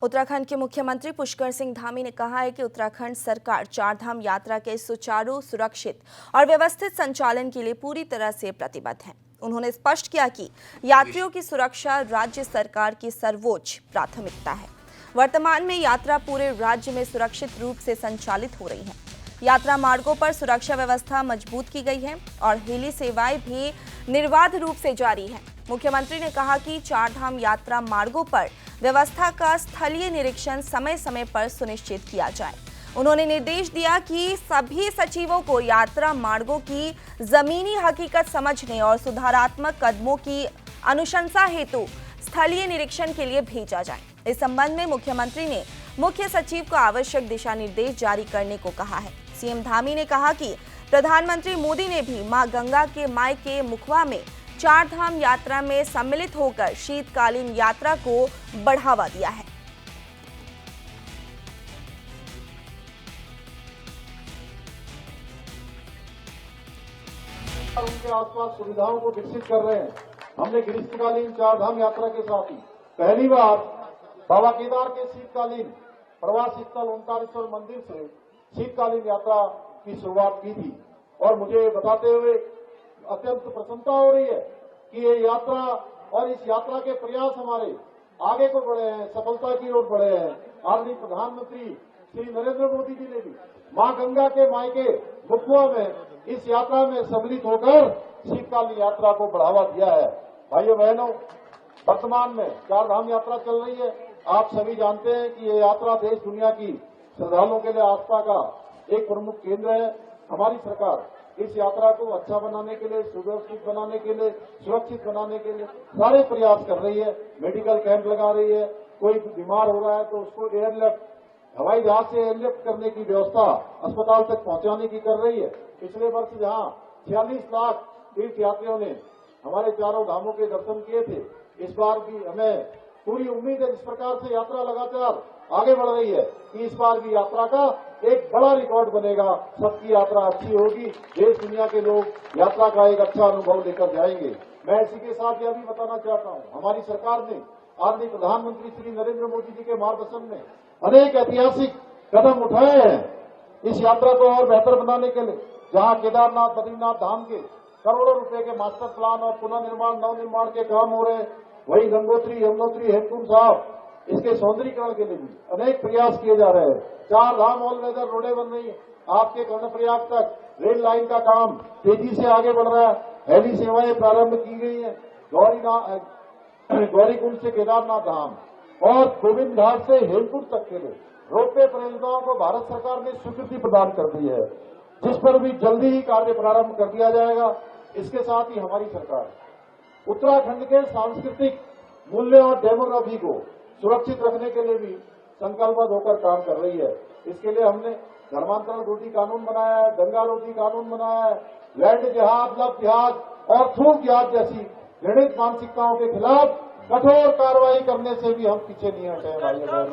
उत्तराखंड के मुख्यमंत्री पुष्कर सिंह धामी ने कहा है कि उत्तराखंड सरकार चारधाम यात्रा के सुचारू, सुरक्षित और व्यवस्थित संचालन के लिए पूरी तरह से प्रतिबद्ध है। उन्होंने स्पष्ट किया कि यात्रियों की सुरक्षा राज्य सरकार की सर्वोच्च प्राथमिकता है। वर्तमान में यात्रा पूरे राज्य में सुरक्षित रूप से संचालित हो रही है। यात्रा मार्गों पर सुरक्षा व्यवस्था मजबूत की गई है और हेली सेवाएं भी निर्बाध रूप से जारी है। मुख्यमंत्री ने कहा कि चारधाम यात्रा मार्गों पर व्यवस्था का स्थलीय निरीक्षण समय समय पर सुनिश्चित किया जाए। उन्होंने निर्देश दिया कि सभी सचिवों को यात्रा मार्गों की जमीनी हकीकत समझने और सुधारात्मक कदमों की अनुशंसा हेतु स्थलीय निरीक्षण के लिए भेजा जाए। इस संबंध में मुख्यमंत्री ने मुख्य सचिव को आवश्यक दिशा निर्देश जारी करने को कहा है। सीएम धामी ने कहा कि प्रधानमंत्री मोदी ने भी मां गंगा के मायके मुखवा में चारधाम यात्रा में सम्मिलित होकर शीतकालीन यात्रा को बढ़ावा दिया है। उनके आसपास सुविधाओं को विकसित कर रहे हैं। हमने ग्रीष्मकालीन चारधाम यात्रा के साथ ही पहली बार बाबा केदार के शीतकालीन प्रवास स्थल ओंकारेश्वर मंदिर से शीतकालीन यात्रा की शुरुआत की थी और मुझे बताते हुए अत्यंत प्रसन्नता हो रही है कि ये यात्रा और इस यात्रा के प्रयास हमारे आगे को बढ़े हैं, सफलता की ओर बढ़े हैं। आदरणीय प्रधानमंत्री श्री नरेंद्र मोदी जी ने भी मां गंगा के मायके मुखवा में इस यात्रा में सम्मिलित होकर शीतकालीन यात्रा को बढ़ावा दिया है। भाइयों बहनों, वर्तमान में चारधाम यात्रा चल रही है। आप सभी जानते हैं कि ये यात्रा देश दुनिया की श्रद्धालुओं के लिए आस्था का एक प्रमुख केंद्र है। हमारी सरकार इस यात्रा को अच्छा बनाने के लिए, सुव्यवस्थित बनाने के लिए, सुरक्षित बनाने के लिए सारे प्रयास कर रही है। मेडिकल कैंप लगा रही है। कोई बीमार हो रहा है तो उसको एयरलिफ्ट, हवाई जहाज से एयरलिफ्ट करने की व्यवस्था अस्पताल तक पहुंचाने की कर रही है। पिछले वर्ष जहां 46 लाख तीर्थ यात्रियों ने हमारे चारों धामों के दर्शन किए थे, इस बार भी हमें पूरी उम्मीद है, जिस प्रकार से यात्रा लगातार आगे बढ़ रही है, कि इस बार की यात्रा का एक बड़ा रिकॉर्ड बनेगा। सबकी यात्रा अच्छी होगी, देश दुनिया के लोग यात्रा का एक अच्छा अनुभव लेकर जाएंगे। मैं इसी के साथ यह भी बताना चाहता हूं, हमारी सरकार ने आदरणीय प्रधानमंत्री श्री नरेंद्र मोदी जी के मार्गदर्शन में अनेक ऐतिहासिक कदम उठाए हैं इस यात्रा को और बेहतर बनाने के लिए। जहां केदारनाथ बद्रीनाथ धाम के करोड़ों रुपए के मास्टर प्लान और पुनर्निर्माण नवनिर्माण के काम हो रहे हैं, वही गंगोत्री यमुनोत्री हेमकुंड साहब इसके सौंदर्यीकरण के लिए भी अनेक प्रयास किए जा रहे हैं। चार धाम ऑल वेदर रोडें बन रही है। आपके कर्णप्रयाग तक रेल लाइन का काम तेजी से आगे बढ़ रहा है। हेली सेवाएं प्रारंभ की गई है। गौरीकुंड से केदारनाथ धाम और गोविंद घाट से हेमकुंड तक के लिए रोपवे परियोजनाओं को भारत सरकार ने स्वीकृति प्रदान कर दी है, जिस पर भी जल्दी ही कार्य प्रारंभ कर दिया जाएगा। इसके साथ ही हमारी सरकार उत्तराखंड के सांस्कृतिक मूल्य और डेमोग्राफी को सुरक्षित रखने के लिए भी संकल्पबद्ध होकर काम कर रही है। इसके लिए हमने धर्मांतरण रोधी कानून बनाया है, दंगा रोधी कानून बनाया है, लैंड जिहाद, लव जिहाद और थूक जिहाद जैसी घृणित मानसिकताओं के खिलाफ कठोर कार्रवाई करने से भी हम पीछे नहीं हटे हैं। भाई